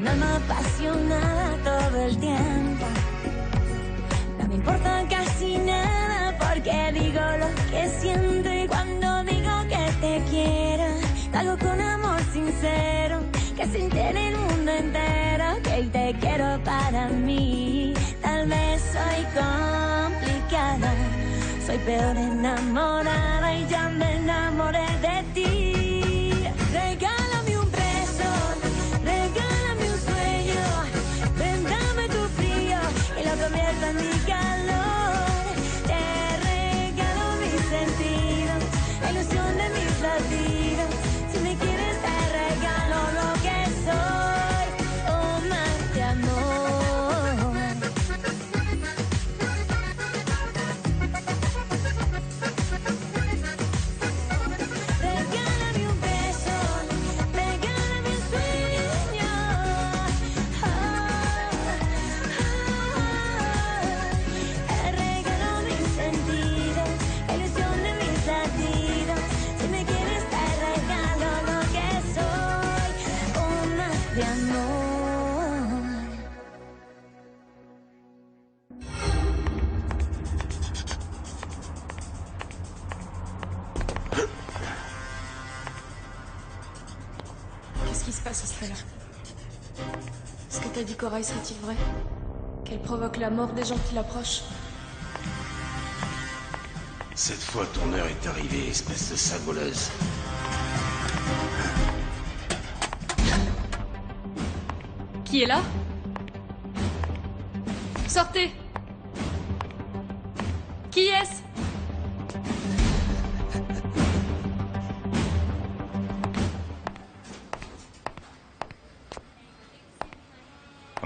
una me apasiona todo el tiempo. No me importa casi nada porque digo lo que siento y cuando digo que te quiero, lo hago con amor sincero, que se entere el mundo entero que te quiero para mí. Tal vez soy complicada, soy peor enamorada y ya me enamoré de ti. Regálame un beso, regálame un sueño, vendame tu frío y lo convierto en mi calor. Te regalo mis sentidos, la ilusión de mis latidos. Si me quieres te regalo lo que soy, oh más de amor. Regálame un beso, regálame un sueño. Te regalo mis sentidos, la ilusión de mis latidos. Si me quieres te regalo lo que soy, un más de amor. Qu'est-ce qui se passe à ce là? Ce que t'as dit, Corail, serait-il vrai? Qu'elle provoque la mort des gens qui l'approchent? Cette fois, ton heure est arrivée, espèce de saboleuse. Qui est là? Sortez! Qui est-ce?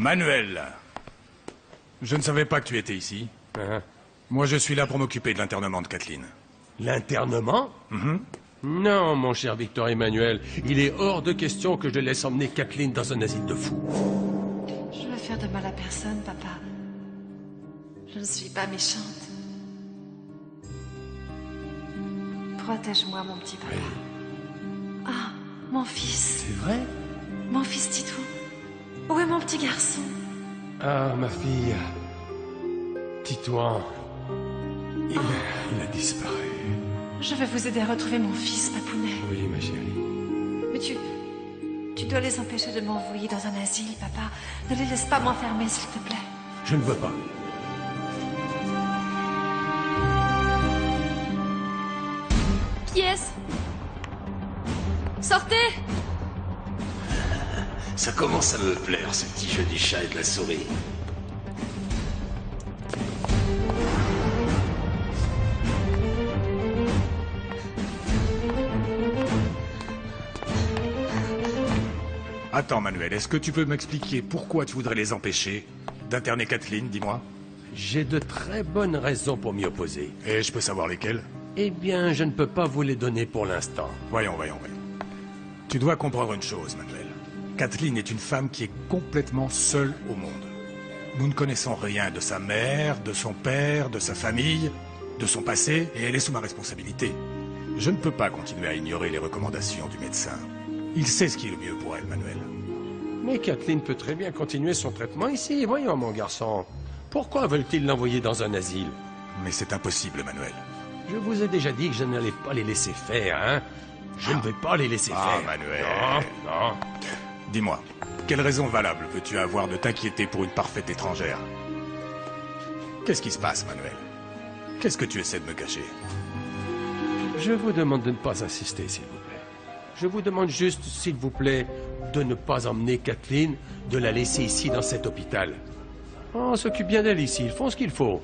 Manuel, je ne savais pas que tu étais ici. Hein? Moi, je suis là pour m'occuper de l'internement de Kathleen. L'internement? Non, mon cher Victor Emmanuel, il est hors de question que je laisse emmener Kathleen dans un asile de fous. Je veux faire de mal à personne, papa. Je ne suis pas méchante. Protège-moi, mon petit papa. Ah, mon fils. C'est vrai? Mon fils Titou. Où est mon petit garçon? Ah, ma fille. Titouan. Il a disparu. Je vais vous aider à retrouver mon fils, Papounet. Oui, ma chérie. Mais tu dois les empêcher de m'envoyer dans un asile, papa. Ne les laisse pas m'enfermer, s'il te plaît. Je ne veux pas. Qui est-ce? Sortez! Ça commence à me plaire, ce petit jeu du chat et de la souris. Attends, Manuel, est-ce que tu peux m'expliquer pourquoi tu voudrais les empêcher d'interner Kathleen, dis-moi? J'ai de très bonnes raisons pour m'y opposer. Et je peux savoir lesquelles? Eh bien, je ne peux pas vous les donner pour l'instant. Voyons. Tu dois comprendre une chose, Manuel. Kathleen est une femme qui est complètement seule au monde. Nous ne connaissons rien de sa mère, de son père, de sa famille, de son passé, et elle est sous ma responsabilité. Je ne peux pas continuer à ignorer les recommandations du médecin. Il sait ce qui est le mieux pour elle, Manuel. Mais Kathleen peut très bien continuer son traitement ici. Voyons, mon garçon. Pourquoi veulent-ils l'envoyer dans un asile? Mais c'est impossible, Manuel. Je vous ai déjà dit que je n'allais pas les laisser faire, hein? Je ne vais pas les laisser faire. Manuel. Non. Dis-moi, quelle raison valable peux-tu avoir de t'inquiéter pour une parfaite étrangère? Qu'est-ce qui se passe, Manuel? Qu'est-ce que tu essaies de me cacher? Je vous demande de ne pas insister, s'il vous plaît. Je vous demande juste, s'il vous plaît, de ne pas emmener Kathleen, de la laisser ici dans cet hôpital. On s'occupe bien d'elle ici, ils font ce qu'il faut.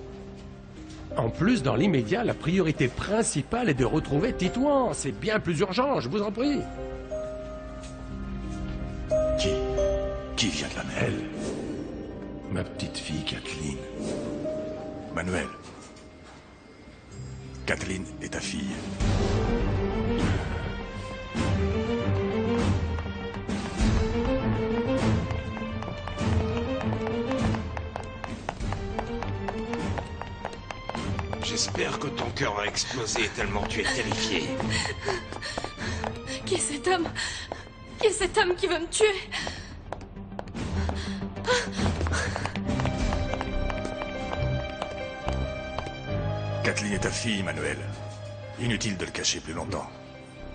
En plus, dans l'immédiat, la priorité principale est de retrouver Titouan. C'est bien plus urgent, je vous en prie. Qui vient de la mer? Elle, ma petite fille Kathleen. Manuel. Kathleen est ta fille. J'espère que ton cœur va exploser tellement tu es terrifié. Qui est cet homme? Qui est cet homme qui veut me tuer? Kathleen est ta fille, Manuel. Inutile de le cacher plus longtemps.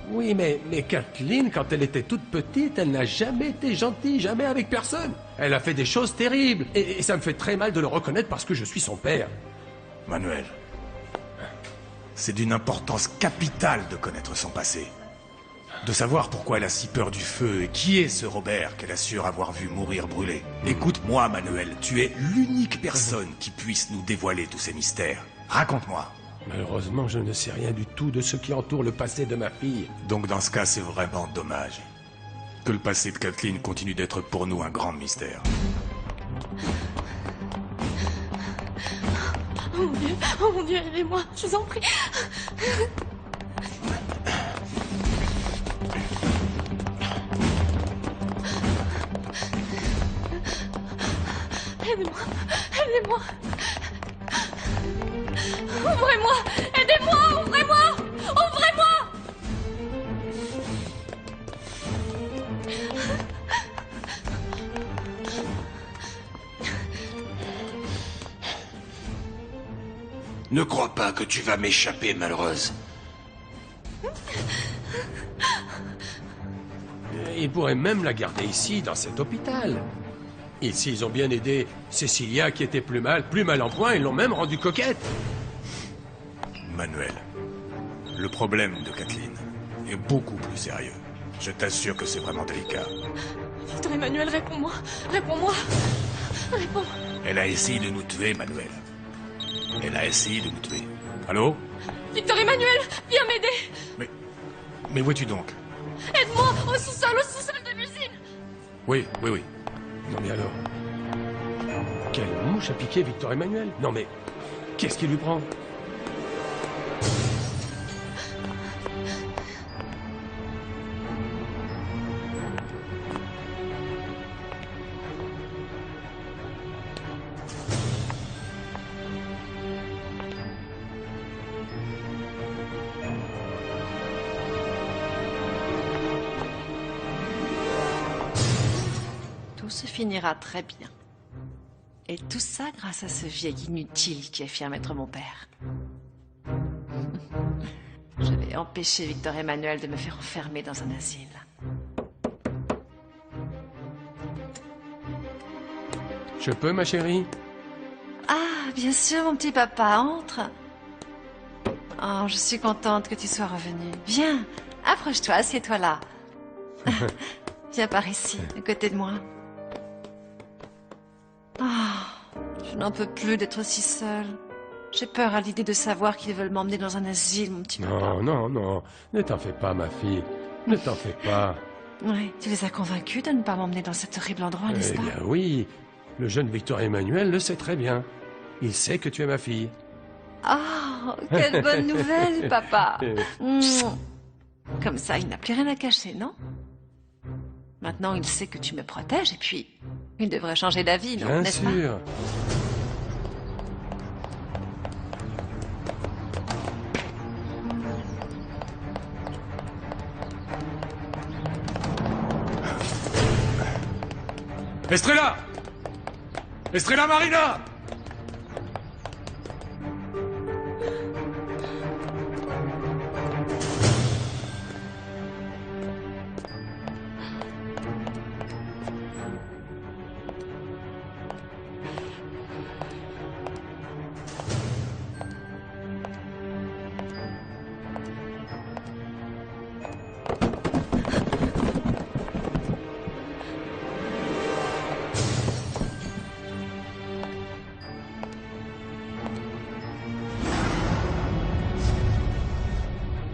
Oui, mais Kathleen, quand elle était toute petite, elle n'a jamais été gentille, jamais avec personne. Elle a fait des choses terribles. Et ça me fait très mal de le reconnaître parce que je suis son père. Manuel, c'est d'une importance capitale de connaître son passé. De savoir pourquoi elle a si peur du feu et qui est ce Robert qu'elle assure avoir vu mourir brûlé. Écoute-moi, Manuel, tu es l'unique personne qui puisse nous dévoiler tous ces mystères. Raconte-moi. Malheureusement, je ne sais rien du tout de ce qui entoure le passé de ma fille. Donc dans ce cas, c'est vraiment dommage que le passé de Kathleen continue d'être pour nous un grand mystère. Oh mon Dieu, aidez-moi, je vous en prie. Aidez-moi, aidez-moi. Ouvrez-moi, aidez-moi, ouvrez-moi, ouvrez-moi. Ne crois pas que tu vas m'échapper, malheureuse. Ils pourraient même la garder ici, dans cet hôpital. Ici, ils ont bien aidé Cecilia, qui était plus mal en point, ils l'ont même rendue coquette. Manuel, le problème de Kathleen est beaucoup plus sérieux. Je t'assure que c'est vraiment délicat. Victor Emmanuel, réponds-moi, réponds-moi. Réponds. Elle a essayé de nous tuer, Manuel. Elle a essayé de nous tuer. Allô? Victor Emmanuel, viens m'aider. Mais où es-tu donc? Aide-moi, au sous-sol de l'usine. Oui. Non mais alors... Quelle mouche a piqué Victor Emmanuel? Non mais... Qu'est-ce qui lui prend? Tout se finira très bien. Et tout ça grâce à ce vieil inutile qui affirme être mon père. Je vais empêcher Victor Emmanuel de me faire enfermer dans un asile. Je peux, ma chérie? Ah, bien sûr, mon petit papa, entre. Oh, je suis contente que tu sois revenu. Viens, approche-toi, assieds-toi là. Viens par ici, à côté de moi. Oh, je n'en peux plus d'être si seule. J'ai peur à l'idée de savoir qu'ils veulent m'emmener dans un asile, mon petit papa. Non. Ne t'en fais pas, ma fille. Ne t'en fais pas. Oui, tu les as convaincus de ne pas m'emmener dans cet horrible endroit, n'est-ce pas? Eh bien, oui. Le jeune Victor Emmanuel le sait très bien. Il sait que tu es ma fille. Oh, quelle bonne nouvelle, papa. Comme ça, il n'a plus rien à cacher, non? Maintenant, il sait que tu me protèges et puis, il devrait changer d'avis, non? Bien N'est-ce pas? sûr. Estrella! Estrella Marina!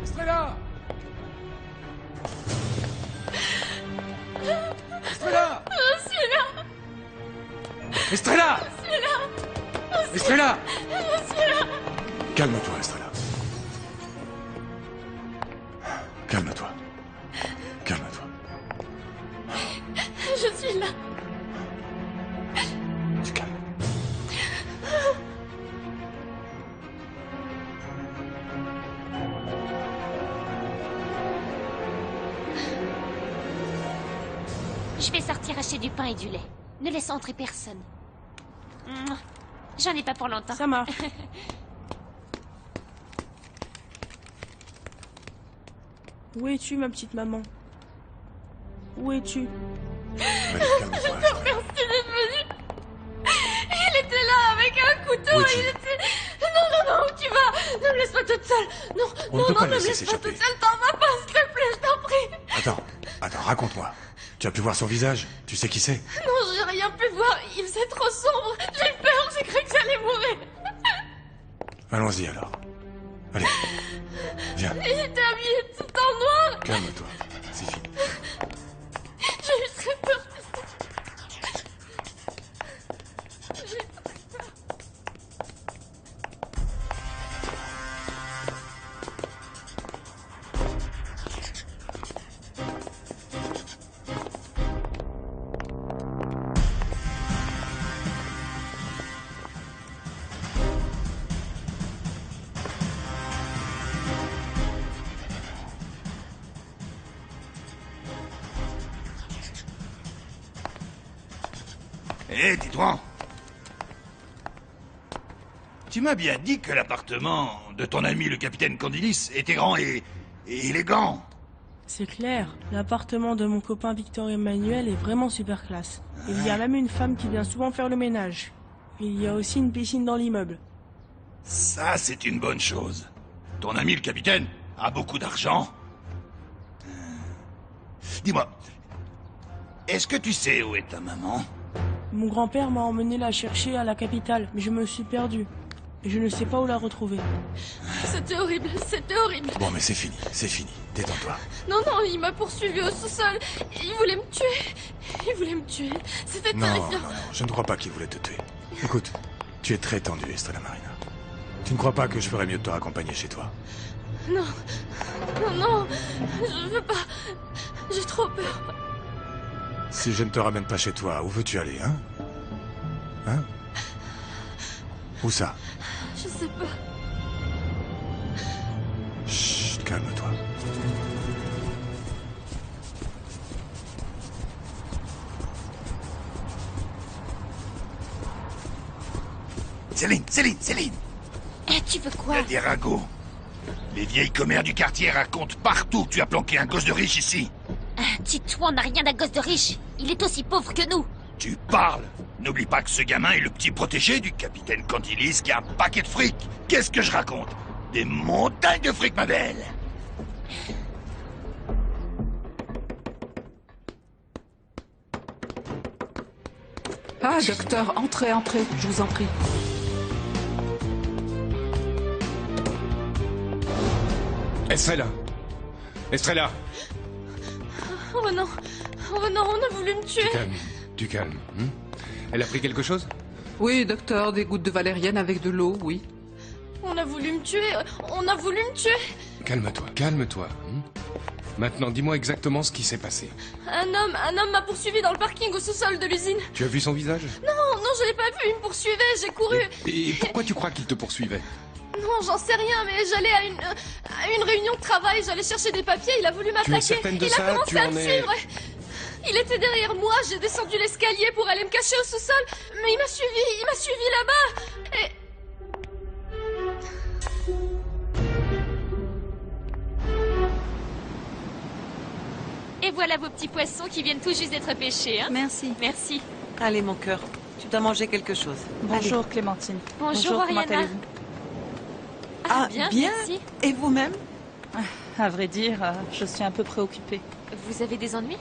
Estrella! Estrella! Je suis là, Estrella! Estrella! je suis là. Calme-toi, Estrella. Calme-toi. Calme-toi. Je suis là. Tu calmes. Je vais sortir acheter du pain et du lait. Ne laisse entrer personne. J'en ai pas pour longtemps. Ça marche. Où es-tu, ma petite maman? Où es-tu? Allez, calme-toi. Merci d'être venu. Il était là avec un couteau Où et es-tu? il était... Non, où tu vas? Ne me laisse pas toute seule. Non, On ne peut pas ne me laisser laisse pas s'échapper. toute seule. T'en vas pas, s'il te plaît, je t'en prie. Attends, raconte-moi. Tu as pu voir son visage? Tu sais qui c'est? Non, j'ai rien pu voir. Il faisait trop sombre. J'ai eu peur, j'ai cru que j'allais mourir. Allons-y alors. Allez, viens, Il était habillé tout en noir. calme-toi. C'est fini. J'ai eu très peur. Hé, dis-toi. Tu m'as bien dit que l'appartement de ton ami le capitaine Candilis était grand et élégant. C'est clair, l'appartement de mon copain Victor Emmanuel est vraiment super classe. Il y a même une femme qui vient souvent faire le ménage. Il y a aussi une piscine dans l'immeuble. Ça, c'est une bonne chose. Ton ami le capitaine a beaucoup d'argent. Dis-moi, est-ce que tu sais où est ta maman? Mon grand-père m'a emmené la chercher à la capitale, mais je me suis perdu. Et je ne sais pas où la retrouver. C'était horrible, c'était horrible. Bon, mais c'est fini. Détends-toi. Non, il m'a poursuivi au sous-sol. Il voulait me tuer. C'était Non, terrifiant. je ne crois pas qu'il voulait te tuer. Écoute, tu es très tendue, Estrella Marina. Tu ne crois pas que je ferais mieux de te raccompagner chez toi? Non, je veux pas. J'ai trop peur. Si je ne te ramène pas chez toi, où veux-tu aller, hein? Hein? Où ça? Je sais pas. Chut, calme-toi. Céline! Tu veux Il y quoi? a des ragots. Les vieilles commères du quartier racontent partout que tu as planqué un gosse de riche ici. Tais-toi, on n'a rien d'un gosse de riche. Il est aussi pauvre que nous. Tu parles. N'oublie pas que ce gamin est le petit protégé du capitaine Candilis qui a un paquet de fric. Qu'est-ce que je raconte? Des montagnes de fric, ma belle. Ah, docteur, entrez, je vous en prie. Estrella. Oh non, on a voulu me tuer. Tu calmes. Elle a pris quelque chose? Oui, docteur, des gouttes de valériane avec de l'eau, oui. On a voulu me tuer. Calme-toi. Maintenant, dis-moi exactement ce qui s'est passé. Un homme m'a poursuivi dans le parking au sous-sol de l'usine. Tu as vu son visage? Non, je l'ai pas vu, il me poursuivait, j'ai couru. Et pourquoi tu crois qu'il te poursuivait? Non, j'en sais rien, mais j'allais à une réunion de travail, j'allais chercher des papiers, il a voulu m'attaquer. Tu es certaine de il ça? a commencé Tu à en me es... suivre. Il était derrière moi, j'ai descendu l'escalier pour aller me cacher au sous-sol, mais il m'a suivi là-bas. Et voilà vos petits poissons qui viennent tout juste d'être pêchés, hein? Merci. Merci. Allez, mon cœur, tu dois manger quelque chose. Bonjour, Allez. Clémentine. Bonjour, comment Oriana. allez-vous? Ah, bien, merci. Et vous-même? À vrai dire, je suis un peu préoccupée. Vous avez des ennuis?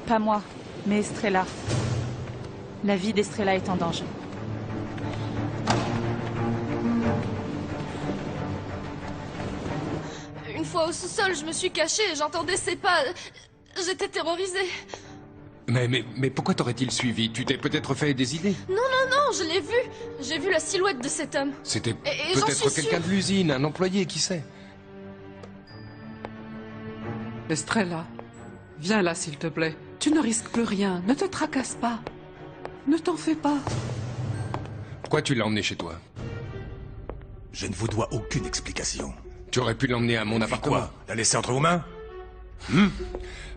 Pas moi, mais Estrella. La vie d'Estrella est en danger. Une fois au sous-sol, je me suis cachée et j'entendais ses pas. J'étais terrorisée. Mais pourquoi t'aurait-il suivi? Tu t'es peut-être fait des idées? Non, je l'ai vu. J'ai vu la silhouette de cet homme. C'était Et j'en peut-être suis quelqu'un sûre. de l'usine, un employé, qui sait? Estrella, viens là, s'il te plaît. Tu ne risques plus rien, ne te tracasse pas. Ne t'en fais pas. Pourquoi tu l'as emmené chez toi? Je ne vous dois aucune explication. Tu aurais pu l'emmener à mon Puis appartement. quoi? La laisser entre vos mains?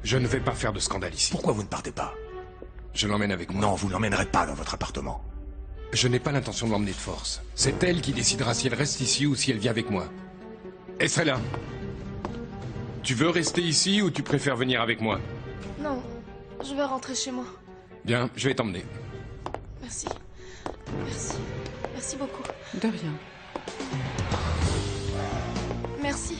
Je ne vais pas faire de scandale ici. Pourquoi vous ne partez pas? Je l'emmène avec moi. Non, vous ne l'emmènerez pas dans votre appartement. Je n'ai pas l'intention de l'emmener de force. C'est elle qui décidera si elle reste ici ou si elle vient avec moi. Estrella, Tu veux rester ici ou tu préfères venir avec moi? Non, je vais rentrer chez moi. Bien, je vais t'emmener. Merci. Merci. Merci beaucoup. De rien. Merci.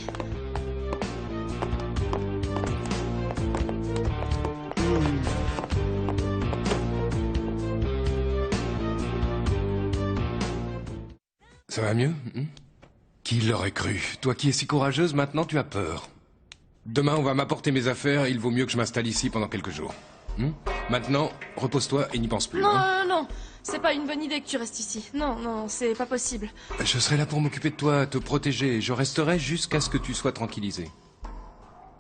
Ça va mieux? Qui l'aurait cru? Toi qui es si courageuse, maintenant tu as peur. Demain, on va m'apporter mes affaires et il vaut mieux que je m'installe ici pendant quelques jours. Maintenant, repose-toi et n'y pense plus. Non, non, non. C'est pas une bonne idée que tu restes ici. Non, non, c'est pas possible. Je serai là pour m'occuper de toi, te protéger. Je resterai jusqu'à ce que tu sois tranquillisé.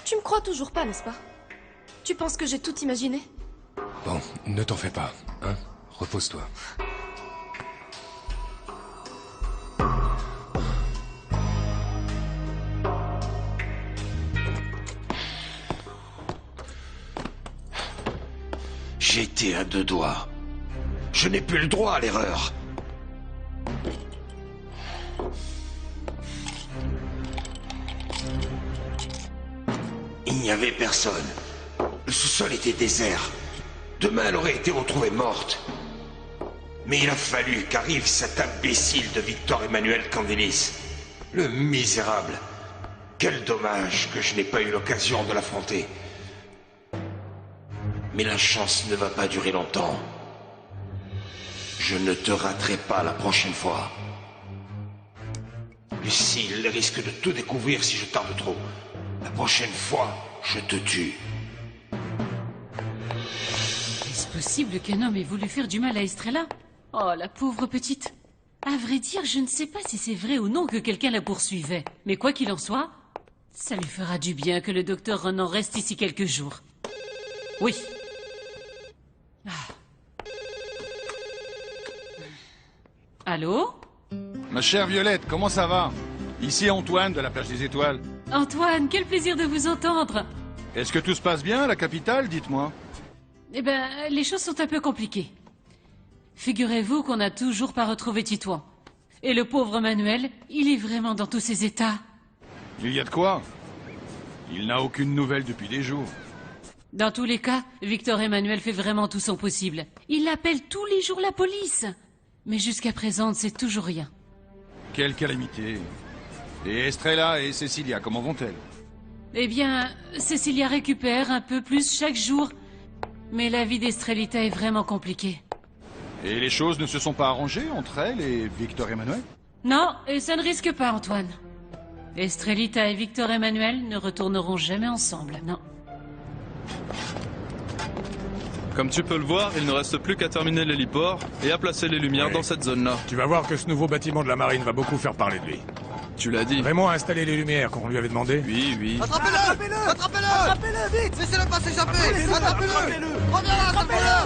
Tu me crois toujours pas, n'est-ce pas? Tu penses que j'ai tout imaginé? Bon, ne t'en fais pas, hein? Repose-toi. J'étais à 2 doigts. Je n'ai plus le droit à l'erreur. Il n'y avait personne. Le sous-sol était désert. Demain, elle aurait été retrouvée morte. Mais il a fallu qu'arrive cet imbécile de Victor Emmanuel Candelis. Le misérable. Quel dommage que je n'ai pas eu l'occasion de l'affronter. Mais la chance ne va pas durer longtemps. Je ne te raterai pas la prochaine fois. Lucille risque de tout découvrir si je tarde trop. La prochaine fois, je te tue. Est-ce possible qu'un homme ait voulu faire du mal à Estrella? Oh, la pauvre petite. À vrai dire, je ne sais pas si c'est vrai ou non que quelqu'un la poursuivait. Mais quoi qu'il en soit, ça lui fera du bien que le docteur Renan reste ici quelques jours. Oui. Allô? Ma chère Violette, comment ça va? Ici Antoine de la Plage des Étoiles. Antoine, quel plaisir de vous entendre. Est-ce que tout se passe bien à la capitale, dites-moi? Eh ben, les choses sont un peu compliquées. Figurez-vous qu'on n'a toujours pas retrouvé Titouan. Et le pauvre Manuel, il est vraiment dans tous ses états. Il y a de quoi? Il n'a aucune nouvelle depuis des jours. Dans tous les cas, Victor Emmanuel fait vraiment tout son possible. Il appelle tous les jours la police. Mais jusqu'à présent, on ne sait toujours rien. Quelle calamité. Et Estrella et Cecilia, comment vont-elles? Eh bien, Cecilia récupère un peu plus chaque jour. Mais la vie d'Estrellita est vraiment compliquée. Et les choses ne se sont pas arrangées entre elle et Victor Emmanuel? Non, et ça ne risque pas, Antoine. Estrellita et Victor Emmanuel ne retourneront jamais ensemble, non. Comme tu peux le voir, il ne reste plus qu'à terminer l'héliport et à placer les lumières dans cette zone-là. Tu vas voir que ce nouveau bâtiment de la marine va beaucoup faire parler de lui. Tu l'as dit. Raymond a installé les lumières qu'on lui avait demandé. Oui, oui. Attrapez-le! Attrapez-le! Attrapez-le, vite! Laissez-le pas s'échapper! Attrapez-le! Reviens là, attrapez-le!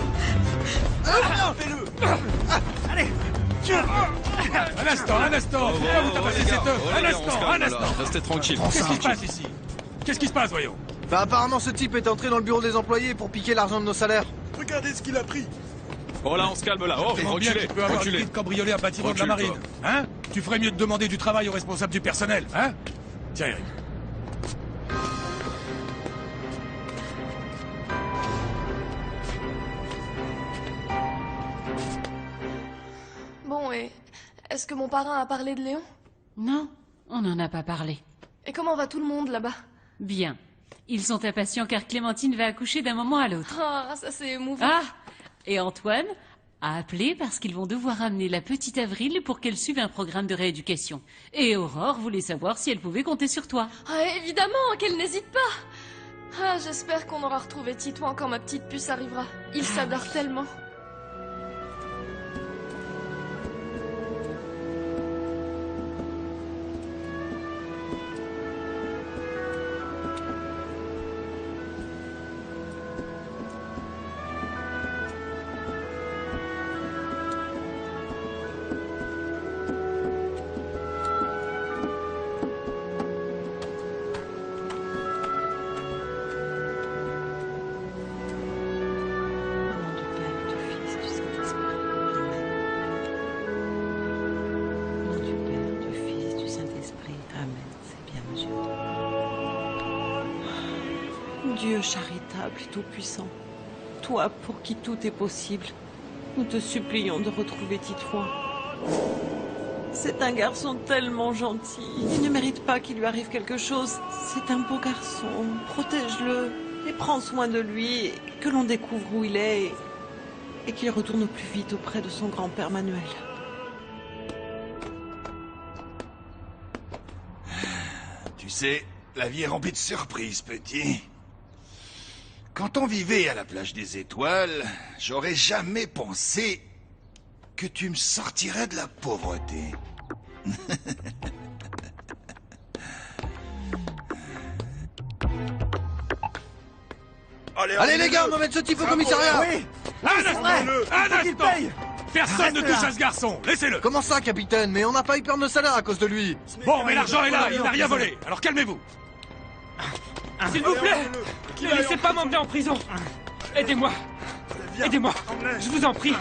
Allez! Un instant! Pourquoi vous tabassez cet œuf? Un instant! Restez tranquille. Qu'est-ce qui se passe ici? Qu'est-ce qui se passe, voyons? Bah apparemment ce type est entré dans le bureau des employés pour piquer l'argent de nos salaires. Regardez ce qu'il a pris. Oh là, on se calme là. Oh, reculez, tu peux avoir reculez. l'idée de cambrioler un bâtiment de la marine. Hein? Tu ferais mieux de demander du travail aux responsables du personnel, hein? Tiens, Eric. Bon, et est-ce que mon parrain a parlé de Léon? Non, on n'en a pas parlé. Et comment va tout le monde là-bas? Bien. Ils sont impatients car Clémentine va accoucher d'un moment à l'autre. Ah, ça c'est émouvant. Ah! Et Antoine a appelé parce qu'ils vont devoir amener la petite Avril pour qu'elle suive un programme de rééducation. Et Aurore voulait savoir si elle pouvait compter sur toi. Ah, évidemment, qu'elle n'hésite pas. Ah, j'espère qu'on aura retrouvé Titouan quand ma petite puce arrivera. Il s'adore tellement. Dieu charitable et tout-puissant, toi pour qui tout est possible, nous te supplions de retrouver Titouan. C'est un garçon tellement gentil. Il ne mérite pas qu'il lui arrive quelque chose. C'est un beau garçon. Protège-le et prends soin de lui. Et que l'on découvre où il est et qu'il retourne au plus vite auprès de son grand-père Manuel. Tu sais, la vie est remplie de surprises, petit. Quand on vivait à la plage des Étoiles, j'aurais jamais pensé que tu me sortirais de la pauvreté. Allez les gars, on emmène ce type au commissariat. Oui. Un instant. Personne ne touche à ce garçon. Laissez-le. Comment ça, capitaine? Mais on n'a pas eu peur de nos salaires à cause de lui. Bon, mais l'argent est là. Il n'a rien volé. Alors calmez-vous. S'il vous plaît, ne laissez pas m'emmener en prison. Aidez-moi. Aidez-moi. Je vous en prie.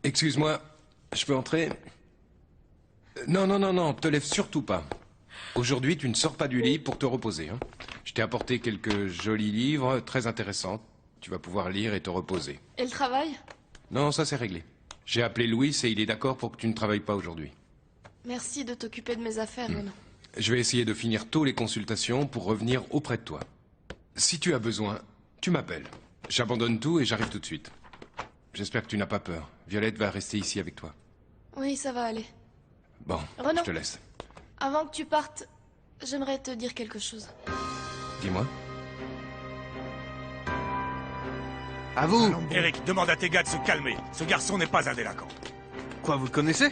Excuse-moi, je peux entrer? Non, te lève surtout pas. Aujourd'hui, tu ne sors pas du lit pour te reposer. Hein. Je t'ai apporté quelques jolis livres, très intéressants. Tu vas pouvoir lire et te reposer. Et le travail? Non, ça c'est réglé. J'ai appelé Louis et il est d'accord pour que tu ne travailles pas aujourd'hui. Merci de t'occuper de mes affaires, Renaud. Je vais essayer de finir tôt les consultations pour revenir auprès de toi. Si tu as besoin, tu m'appelles. J'abandonne tout et j'arrive tout de suite. J'espère que tu n'as pas peur. Violette va rester ici avec toi. Oui, ça va aller. Bon, Renaud, je te laisse. Avant que tu partes, j'aimerais te dire quelque chose. Dis-moi. À vous. Eric, demande à tes gars de se calmer. Ce garçon n'est pas un délinquant. Quoi, vous le connaissez?